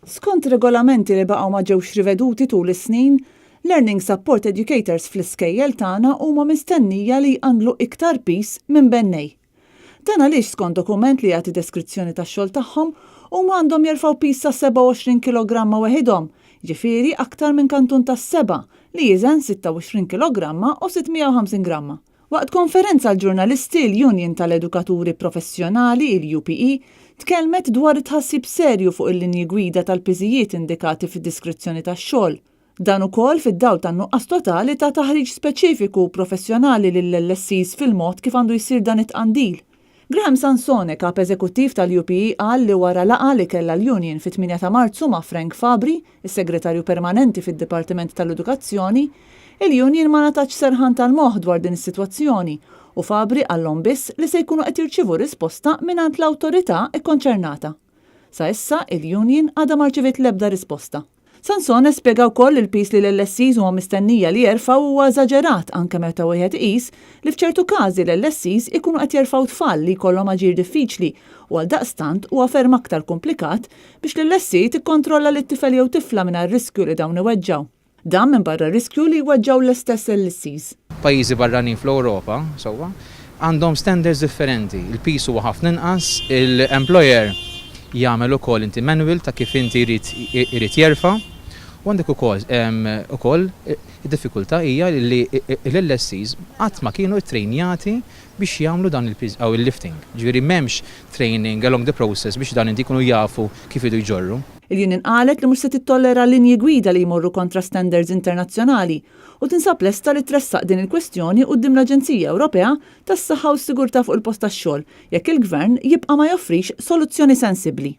Skont regolamenti li baqgħu ma ġewx riveduti tul is-snin, Learning Support Educators fl-iskejjel tagħna huma mistennija li jqandlu iktar pis minn bennejja. Dan għaliex skont dokument li jagħti deskrizzjoni tax-xogħol tagħhom huma għandhom jerfgħu pis ta' 27 kilogramma waħedhom, ġifieri aktar minn kantun tas-seba' li jiżen 26 kilogramma u 650 gramma. Waqt konferenza l-ġurnalisti l-Union tal-Edukaturi Professjonali, il-UPE, tkellmet dwar tħassib serju fuq il-linji gwida tal-piżijiet indikati fid-diskrizzjoni tax-xogħol. Dan ukoll fid-dawl tan-nuqqas totali ta' taħriġ speċifiku professjonali lill-LSEs fil-mod kif għandu jsir dan it-tqandil. Graham Sansone, kap eżekuttiv tal-UPE, qal li wara laqgħa li kellha l-Union fit-8 ta' Marzu ma' Frank Fabri, is-Segretarju Permanenti fid-Dipartiment tal-Edukazzjoni, il-Union ma natax serħan tal-moħħ dwar din is-sitwazzjoni u Fabri għallhom biss li se jkunu qed jirċievu risposta mingħand l-awtorità ikkonċernata. Sa issa il-Union għadha ma rċevit l-ebda risposta. Sansone spjega wkoll il-pis li l-LSEs huma mistennija li jerfgħu huwa eżaġerat anke meta wieħed iqis li f'ċertu każi l-LSEs ikunu qed jerfgħu tfal li jkollhom aġir diffiċli u għaldaqstant huwa ferm aktar komplikat biex l-LSE tikkontrolla li t-tifel jew tifla mingħajr riskju li dawn iweġġgħu. Dan minn barra riskju li jweġġgħu l-istess LSEs. Pajjiżi barranin fl-Ewropa sewwa għandhom standards differenti. Il-pis huwa ħafna inqas, il-employer jagħmel ukoll inti manual ta' kif inti jrid jerfa' u għandek ukoll id-diffikultà hija li l-LSEs qatt ma kienu ttrejnjati biex jagħmlu dan il-lifting. Ġifieri m'hemmx training along the process biex dan inti jkunu jafu kif idu jġorru. Il-Union qalet li mhux se tittollera linji gwida li jmorru kontra standards internazzjonali u tinsab lesta li tressaq din il-kwestjoni quddiem l-Aġenzija Ewropea tas-Saħħa u s-Sigurtà fuq il-post tax-xogħol jekk il-Gvern jibqa' ma joffrix soluzzjoni sensibbli.